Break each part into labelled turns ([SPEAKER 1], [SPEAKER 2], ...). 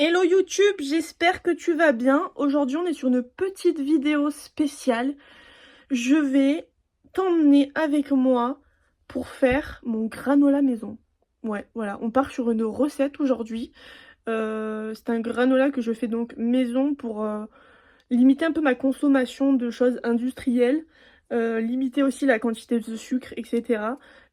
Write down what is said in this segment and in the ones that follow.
[SPEAKER 1] Hello YouTube, j'espère que tu vas bien. Aujourd'hui, on est sur une petite vidéo spéciale. Je vais t'emmener avec moi pour faire mon granola maison. Ouais, voilà, on part sur une recette aujourd'hui. C'est un granola que je fais donc maison pour limiter un peu ma consommation de choses industrielles, limiter aussi la quantité de sucre, etc.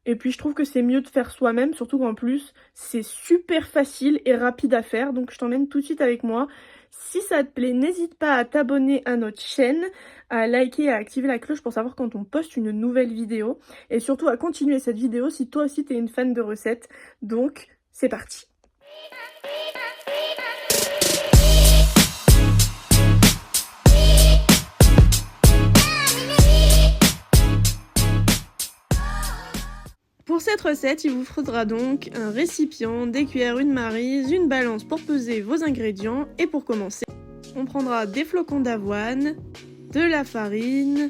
[SPEAKER 1] Et puis je trouve que c'est mieux de faire soi-même, surtout qu'en plus c'est super facile et rapide à faire, donc je t'emmène tout de suite avec moi. Si ça te plaît, n'hésite pas à t'abonner à notre chaîne, à liker et à activer la cloche pour savoir quand on poste une nouvelle vidéo, et surtout à continuer cette vidéo si toi aussi t'es une fan de recettes. Donc c'est parti. Pour cette recette, il vous faudra donc un récipient, des cuillères, une maryse, une balance pour peser vos ingrédients. Et pour commencer, on prendra des flocons d'avoine, de la farine,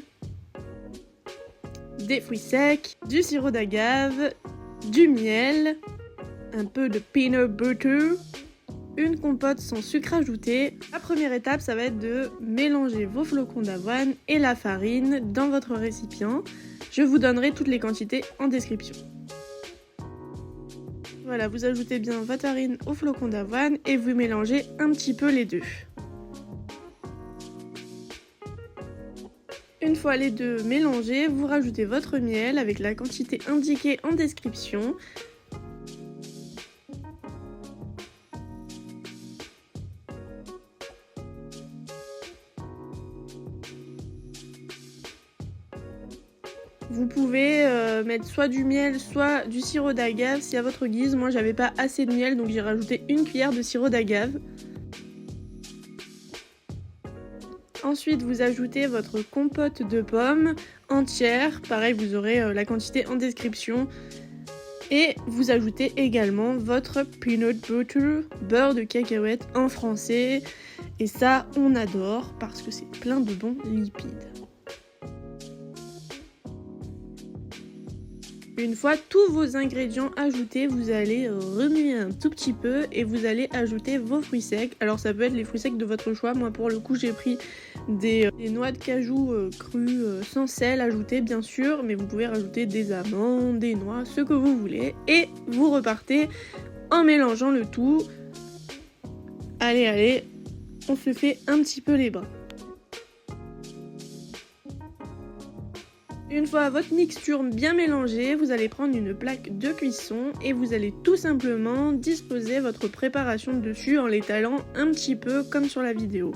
[SPEAKER 1] des fruits secs, du sirop d'agave, du miel, un peu de peanut butter, une compote sans sucre ajouté. La première étape, ça va être de mélanger vos flocons d'avoine et la farine dans votre récipient. Je vous donnerai toutes les quantités en description. Voilà, vous ajoutez bien votre farine aux flocons d'avoine et vous mélangez un petit peu les deux. Une fois les deux mélangés, vous rajoutez votre miel avec la quantité indiquée en description. Vous pouvez mettre soit du miel, soit du sirop d'agave, c'est à votre guise. Moi, j'avais pas assez de miel, donc j'ai rajouté une cuillère de sirop d'agave. Ensuite, vous ajoutez votre compote de pommes entière. Pareil, vous aurez la quantité en description. Et vous ajoutez également votre peanut butter, beurre de cacahuète en français. Et ça, on adore parce que c'est plein de bons lipides. Une fois tous vos ingrédients ajoutés, vous allez remuer un tout petit peu et vous allez ajouter vos fruits secs. Alors ça peut être les fruits secs de votre choix. Moi pour le coup j'ai pris des noix de cajou crues sans sel ajouté bien sûr, mais vous pouvez rajouter des amandes, des noix, ce que vous voulez. Et vous repartez en mélangeant le tout. Allez, on se fait un petit peu les bras. Une fois votre mixture bien mélangée, vous allez prendre une plaque de cuisson et vous allez tout simplement disposer votre préparation dessus en l'étalant un petit peu comme sur la vidéo.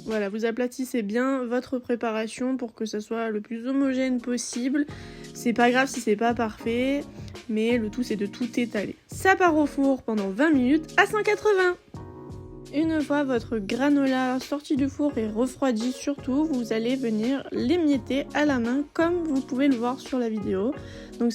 [SPEAKER 1] Voilà, vous aplatissez bien votre préparation pour que ça soit le plus homogène possible. C'est pas grave si c'est pas parfait, mais le tout c'est de tout étaler. Ça part au four pendant 20 minutes à 180. Une fois votre granola sorti du four et refroidi surtout, vous allez venir l'émietter à la main comme vous pouvez le voir sur la vidéo. Donc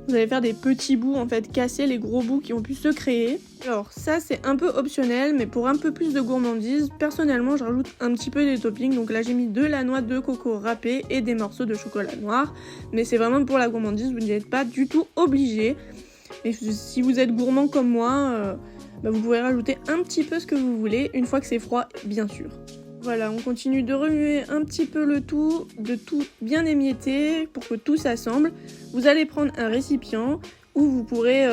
[SPEAKER 1] vous allez faire des petits bouts en fait, casser les gros bouts qui ont pu se créer. Alors ça c'est un peu optionnel, mais pour un peu plus de gourmandise, personnellement je rajoute un petit peu des toppings. Donc là j'ai mis de la noix de coco râpée et des morceaux de chocolat noir. Mais c'est vraiment pour la gourmandise, vous n'êtes pas du tout obligé. Et si vous êtes gourmand comme moi, vous pouvez rajouter un petit peu ce que vous voulez, une fois que c'est froid bien sûr. Voilà, on continue de remuer un petit peu le tout, de tout bien émietter pour que tout s'assemble. Vous allez prendre un récipient où vous pourrez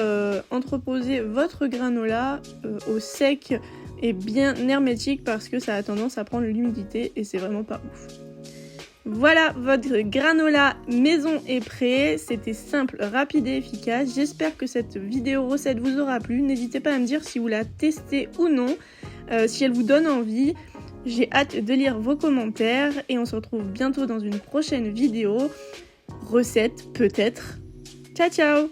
[SPEAKER 1] entreposer votre granola au sec et bien hermétique parce que ça a tendance à prendre l'humidité et c'est vraiment pas ouf. Voilà, votre granola maison est prêt. C'était simple, rapide et efficace. J'espère que cette vidéo recette vous aura plu. N'hésitez pas à me dire si vous la testez ou non, si elle vous donne envie. J'ai hâte de lire vos commentaires et on se retrouve bientôt dans une prochaine vidéo. Recette peut-être. Ciao ciao!